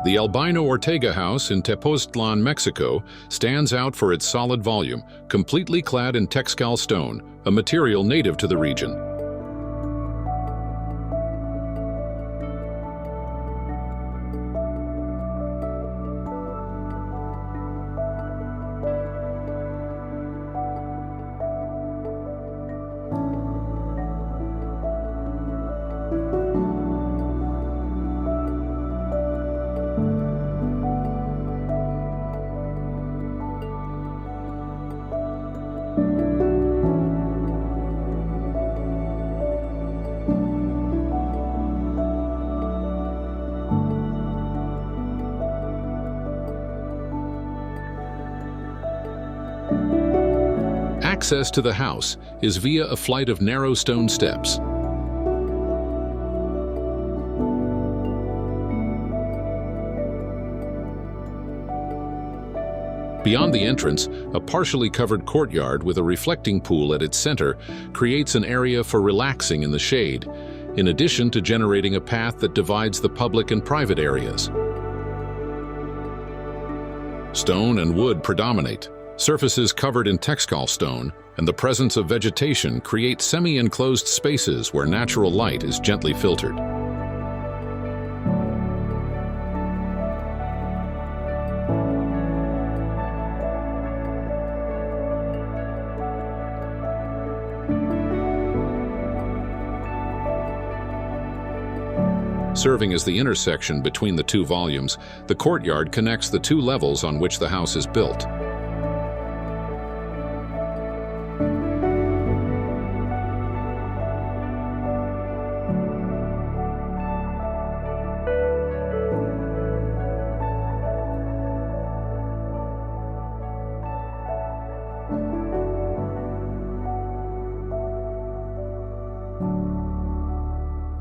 The Albino Ortega House in Tepoztlán, Mexico, stands out for its solid volume, completely clad in Texcal stone, a material native to the region. Access to the house is via a flight of narrow stone steps. Beyond the entrance, a partially covered courtyard with a reflecting pool at its center creates an area for relaxing in the shade, in addition to generating a path that divides the public and private areas. Stone and wood predominate. Surfaces covered in Texcal stone and the presence of vegetation create semi-enclosed spaces where natural light is gently filtered. Serving as the intersection between the two volumes, the courtyard connects the two levels on which the house is built.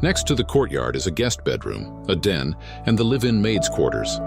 Next to the courtyard is a guest bedroom, a den, and the live-in maid's quarters.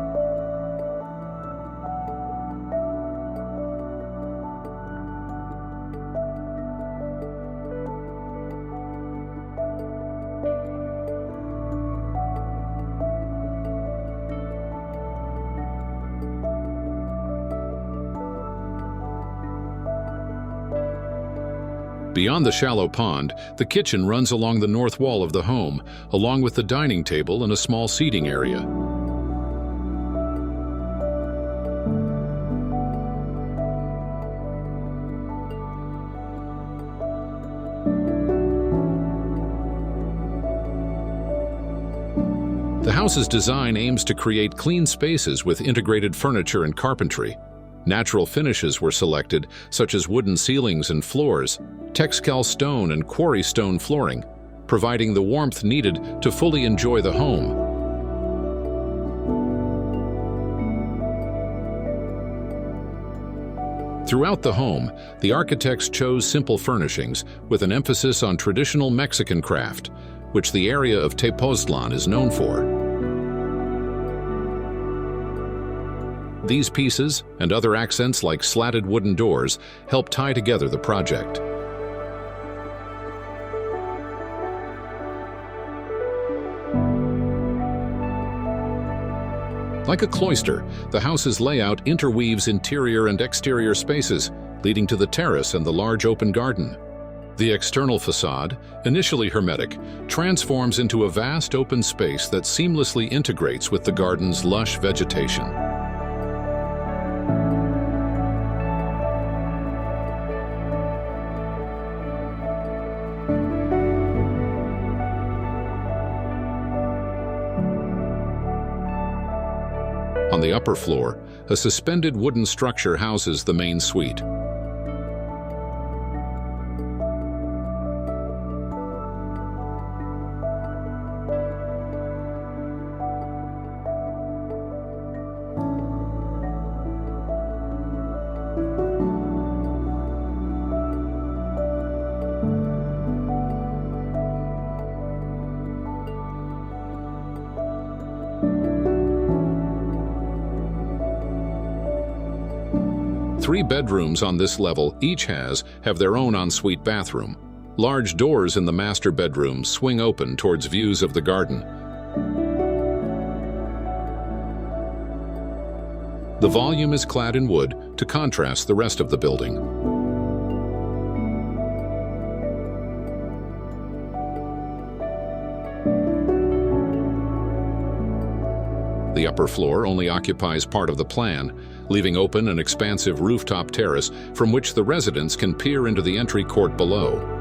Beyond the shallow pond, the kitchen runs along the north wall of the home, along with the dining table and a small seating area. The house's design aims to create clean spaces with integrated furniture and carpentry. Natural finishes were selected, such as wooden ceilings and floors, Texcal stone and quarry stone flooring, providing the warmth needed to fully enjoy the home. Throughout the home, the architects chose simple furnishings with an emphasis on traditional Mexican craft, which the area of Tepoztlán is known for. These pieces, and other accents like slatted wooden doors, help tie together the project. Like a cloister, the house's layout interweaves interior and exterior spaces, leading to the terrace and the large open garden. The external facade, initially hermetic, transforms into a vast open space that seamlessly integrates with the garden's lush vegetation. On the upper floor, a suspended wooden structure houses the main suite. 3 bedrooms on this level each have their own ensuite bathroom. Large doors in the master bedrooms swing open towards views of the garden. The volume is clad in wood to contrast the rest of the building. The upper floor only occupies part of the plan, leaving open an expansive rooftop terrace from which the residents can peer into the entry court below.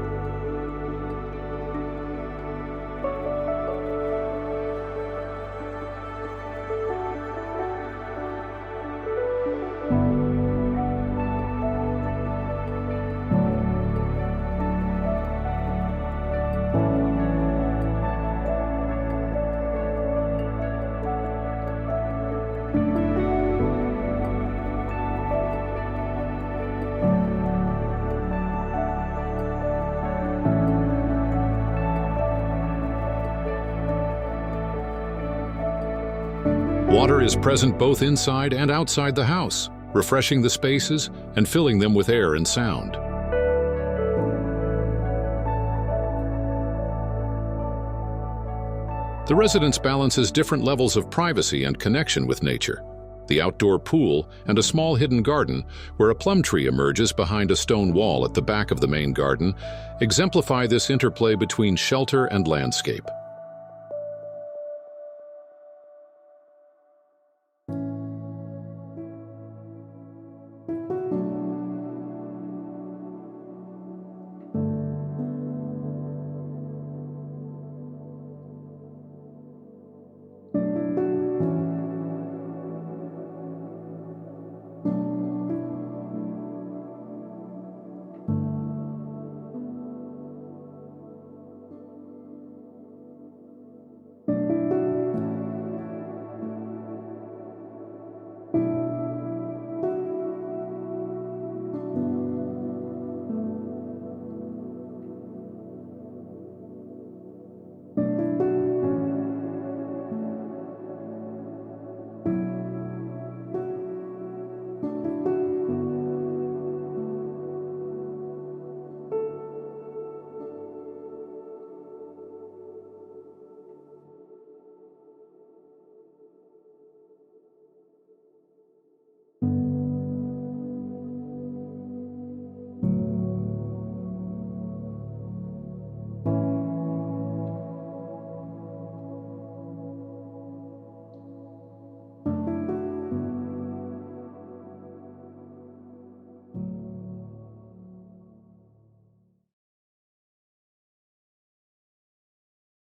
Water is present both inside and outside the house, refreshing the spaces and filling them with air and sound. The residence balances different levels of privacy and connection with nature. The outdoor pool and a small hidden garden, where a plum tree emerges behind a stone wall at the back of the main garden, exemplify this interplay between shelter and landscape.